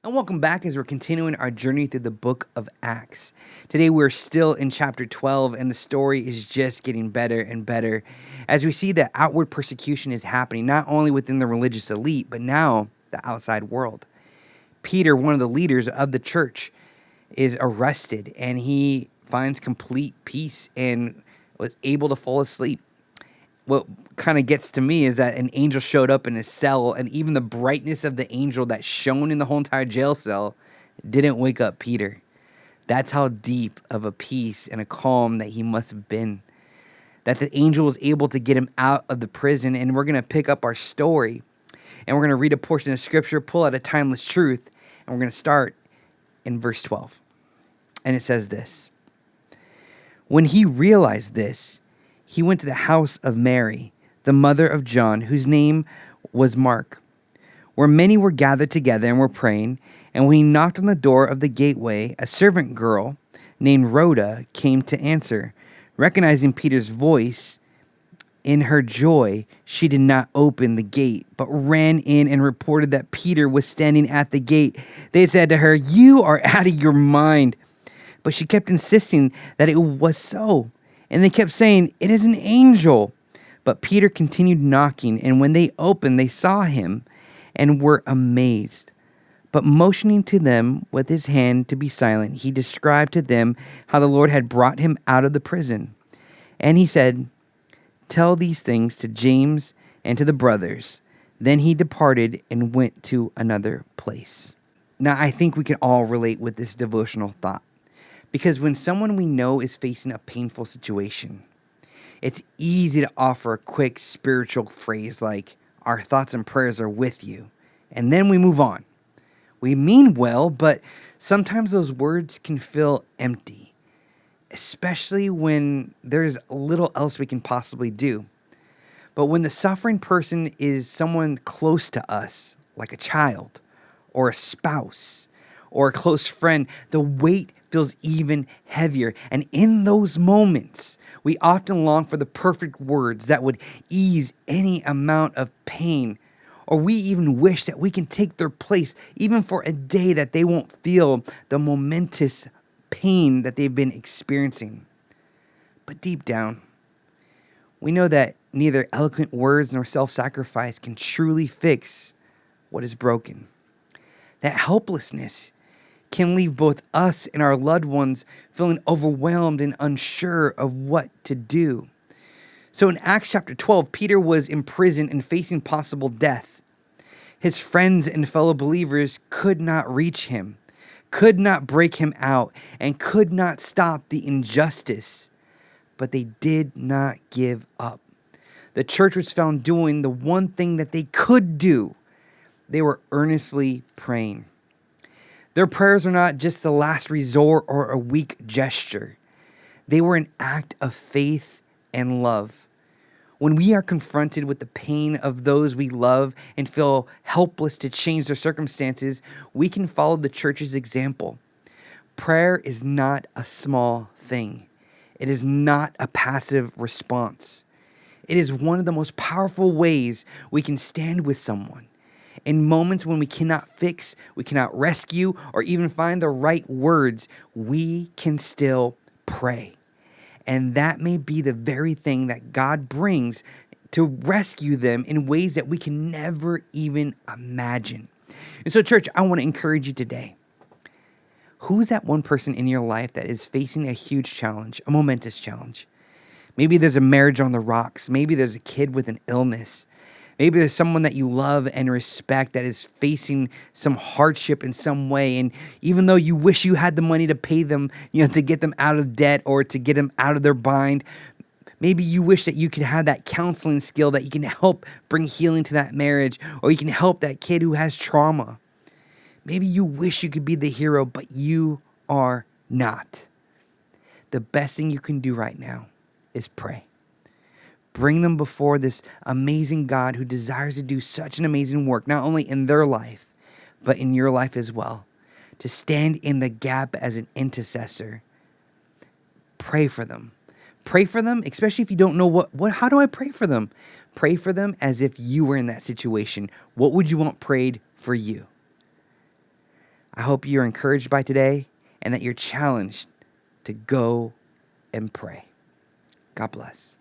And welcome back as we're continuing our journey through the book of Acts. Today we're still in chapter 12, and the story is just getting better and better as we see that outward persecution is happening not only within the religious elite, but now the outside world. Peter, one of the leaders of the church, is arrested, and he finds complete peace and was able to fall asleep. What kind of gets to me is that an angel showed up in his cell, and even the brightness of the angel that shone in the whole entire jail cell didn't wake up Peter. That's how deep of a peace and a calm that he must have been. That the angel was able to get him out of the prison, and we're going to pick up our story, and we're going to read a portion of scripture, pull out a timeless truth, and we're going to start in verse 12. And it says this: When he realized this, he went to the house of Mary, the mother of John, whose name was Mark, where many were gathered together and were praying. And when he knocked on the door of the gateway, a servant girl named Rhoda came to answer. Recognizing Peter's voice, in her joy, she did not open the gate, but ran in and reported that Peter was standing at the gate. They said to her, "You are out of your mind." But she kept insisting that it was so. And they kept saying, "It is an angel." But Peter continued knocking, and when they opened, they saw him and were amazed. But motioning to them with his hand to be silent, he described to them how the Lord had brought him out of the prison. And he said, "Tell these things to James and to the brothers." Then he departed and went to another place. Now, I think we can all relate with this devotional thought. Because when someone we know is facing a painful situation, it's easy to offer a quick spiritual phrase like, "Our thoughts and prayers are with you," and then we move on. We mean well, but sometimes those words can feel empty, especially when there's little else we can possibly do. But when the suffering person is someone close to us, like a child or a spouse or a close friend, the weight feels even heavier. And in those moments, we often long for the perfect words that would ease any amount of pain. Or we even wish that we can take their place, even for a day, that they won't feel the momentous pain that they've been experiencing. But deep down, we know that neither eloquent words nor self-sacrifice can truly fix what is broken. That helplessness can leave both us and our loved ones feeling overwhelmed and unsure of what to do. So in Acts chapter 12, Peter was imprisoned and facing possible death. His friends and fellow believers could not reach him, could not break him out, and could not stop the injustice. But they did not give up. The church was found doing the one thing that they could do. They were earnestly praying. Their prayers were not just a last resort or a weak gesture. They were an act of faith and love. When we are confronted with the pain of those we love and feel helpless to change their circumstances, we can follow the church's example. Prayer is not a small thing. It is not a passive response. It is one of the most powerful ways we can stand with someone. In moments when we cannot fix, we cannot rescue, or even find the right words, we can still pray. And that may be the very thing that God brings to rescue them in ways that we can never even imagine. And so, church, I want to encourage you today. Who's that one person in your life that is facing a huge challenge, a momentous challenge? Maybe there's a marriage on the rocks. Maybe there's a kid with an illness. Maybe there's someone that you love and respect that is facing some hardship in some way. And even though you wish you had the money to pay them, to get them out of debt or to get them out of their bind, maybe you wish that you could have that counseling skill that you can help bring healing to that marriage, or you can help that kid who has trauma. Maybe you wish you could be the hero, but you are not. The best thing you can do right now is pray. Bring them before this amazing God who desires to do such an amazing work, not only in their life, but in your life as well. To stand in the gap as an intercessor. Pray for them. Pray for them, especially if you don't know how do I pray for them? Pray for them as if you were in that situation. What would you want prayed for you? I hope you're encouraged by today and that you're challenged to go and pray. God bless.